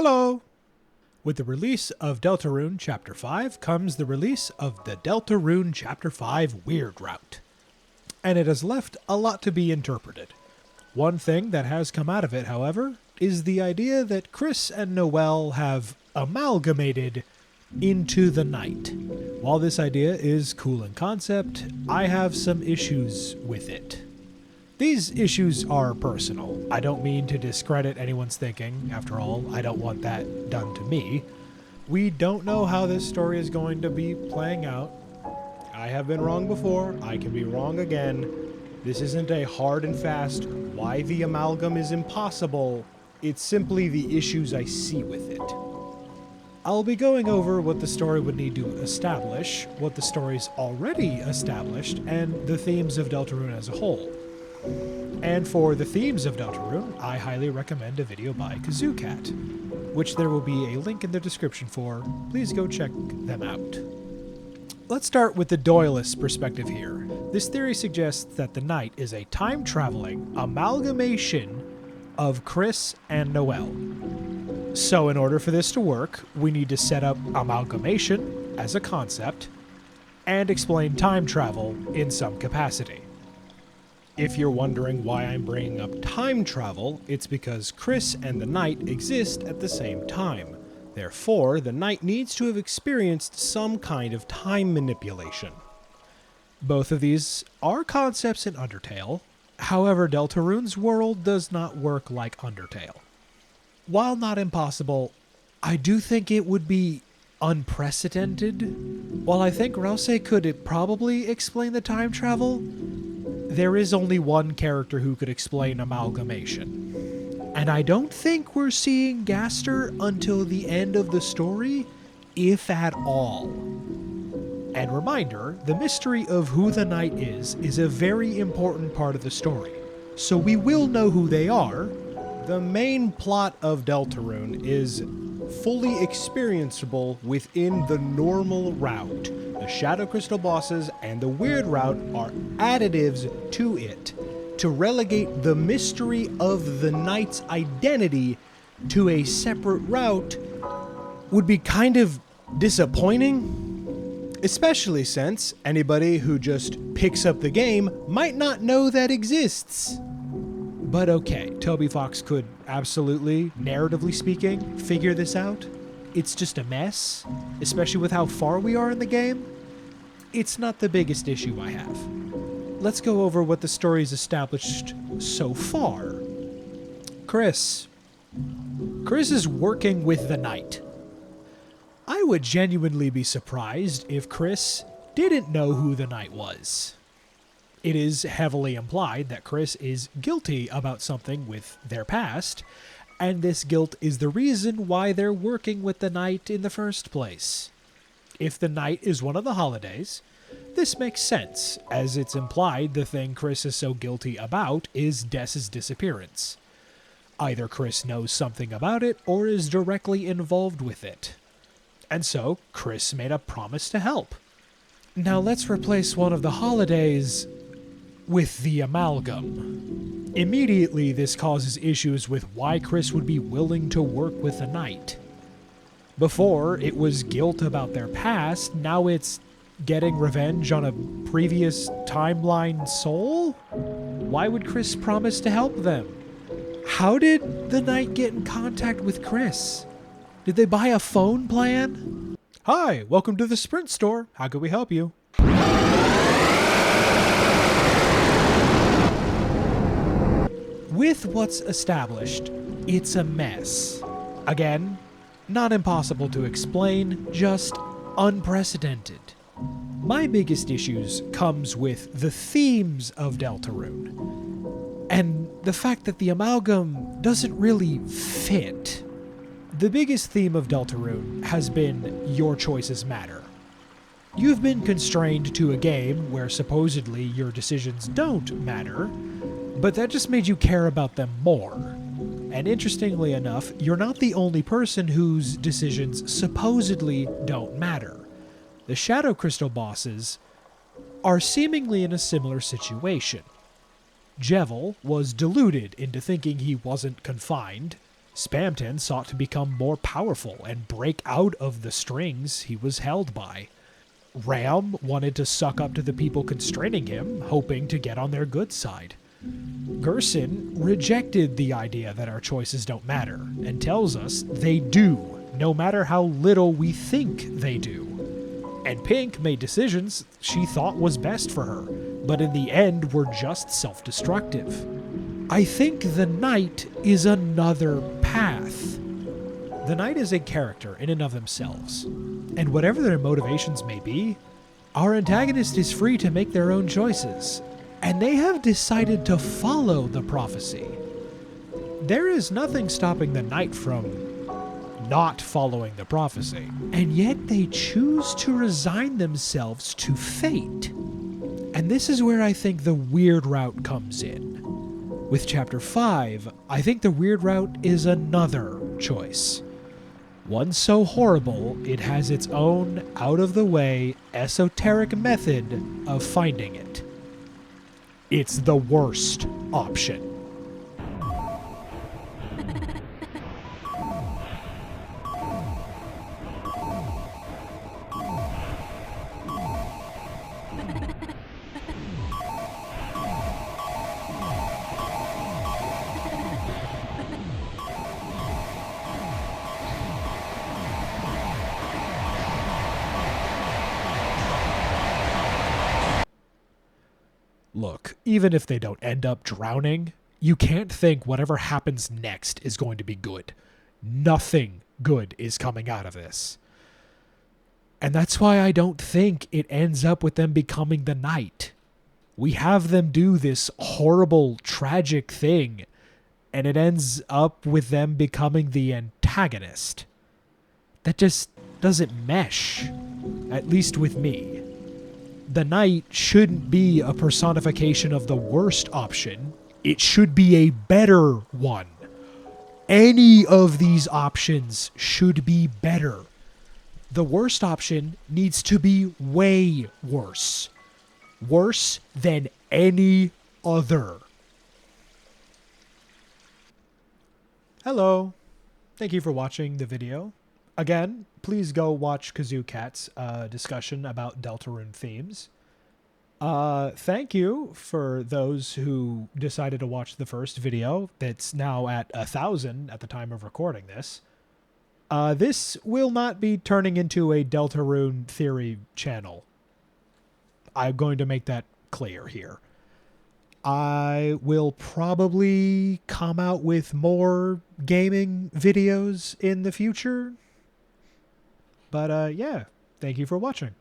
Hello! With the release of Deltarune Chapter 5 comes the release of the Deltarune Chapter 5 Weird Route. And it has left a lot to be interpreted. One thing that has come out of it, however, is the idea that Kris and Noelle have amalgamated into the night. While this idea is cool in concept, I have some issues with it. These issues are personal. I don't mean to discredit anyone's thinking. After all, I don't want that done to me. We don't know how this story is going to be playing out. I have been wrong before. I can be wrong again. This isn't a hard and fast, why the amalgam is impossible. It's simply the issues I see with it. I'll be going over what the story would need to establish, what the story's already established, and the themes of Deltarune as a whole. And for the themes of Deltarune, I highly recommend a video by Kazoo Cat, which there will be a link in the description for. Please go check them out. Let's start with the Doyleist perspective here. This theory suggests that the night is a time-traveling amalgamation of Kris and Noelle. So in order for this to work, we need to set up amalgamation as a concept and explain time travel in some capacity. If you're wondering why I'm bringing up time travel, it's because Kris and the Knight exist at the same time. Therefore, the Knight needs to have experienced some kind of time manipulation. Both of these are concepts in Undertale. However, Deltarune's world does not work like Undertale. While not impossible, I do think it would be unprecedented. While I think Rouse could probably explain the time travel, there is only one character who could explain amalgamation. And I don't think we're seeing Gaster until the end of the story, if at all. And reminder, the mystery of who the Knight is a very important part of the story. So we will know who they are. The main plot of Deltarune is fully experienceable within the normal route. The Shadow Crystal bosses and the Weird Route are additives to it, to relegate the mystery of the Knight's identity to a separate route would be kind of disappointing, especially since anybody who just picks up the game might not know that exists. But okay, Toby Fox could absolutely, narratively speaking, figure this out. It's just a mess, especially with how far we are in the game. It's not the biggest issue I have. Let's go over what the story's established so far. Kris is working with the Knight. I would genuinely be surprised if Kris didn't know who the Knight was. It is heavily implied that Kris is guilty about something with their past, and this guilt is the reason why they're working with the Knight in the first place. If the Knight is one of the holidays, this makes sense, as it's implied the thing Kris is so guilty about is Dess's disappearance. Either Kris knows something about it or is directly involved with it. And so, Kris made a promise to help. Now let's replace one of the holidays with the amalgam. Immediately, this causes issues with why Kris would be willing to work with the Knight. Before, it was guilt about their past, now it's getting revenge on a previous timeline soul? Why would Kris promise to help them? How did the Knight get in contact with Kris? Did they buy a phone plan? Hi, welcome to the Sprint store. How can we help you? With what's established, it's a mess. Again, not impossible to explain, just unprecedented. My biggest issues comes with the themes of Deltarune, and the fact that the amalgam doesn't really fit. The biggest theme of Deltarune has been your choices matter. You've been constrained to a game where supposedly your decisions don't matter, but that just made you care about them more. And interestingly enough, you're not the only person whose decisions supposedly don't matter. The Shadow Crystal bosses are seemingly in a similar situation. Jevil was deluded into thinking he wasn't confined, Spamton sought to become more powerful and break out of the strings he was held by. Ram wanted to suck up to the people constraining him, hoping to get on their good side. Gerson rejected the idea that our choices don't matter and tells us they do, no matter how little we think they do. And Pink made decisions she thought was best for her, but in the end were just self-destructive. I think the Knight is another path. The Knight is a character in and of themselves, and whatever their motivations may be, our antagonist is free to make their own choices, and they have decided to follow the prophecy. There is nothing stopping the Knight from not following the prophecy, and yet they choose to resign themselves to fate. And this is where I think the weird route comes in. With Chapter 5, I think the weird route is another choice. One so horrible, it has its own out-of-the-way, esoteric method of finding it. It's the worst option. Look, even if they don't end up drowning, you can't think whatever happens next is going to be good. Nothing good is coming out of this. And that's why I don't think it ends up with them becoming the Knight. We have them do this horrible, tragic thing, and it ends up with them becoming the antagonist. That just doesn't mesh, at least with me. The Knight shouldn't be a personification of the worst option. It should be a better one. Any of these options should be better. The worst option needs to be way worse. Worse than any other. Hello. Thank you for watching the video. Again, please go watch Kazoo Cat's discussion about Deltarune themes. Thank you for those who decided to watch the first video that's now at 1,000 at the time of recording this. This will not be turning into a Deltarune theory channel. I'm going to make that clear here. I will probably come out with more gaming videos in the future. But yeah, thank you for watching.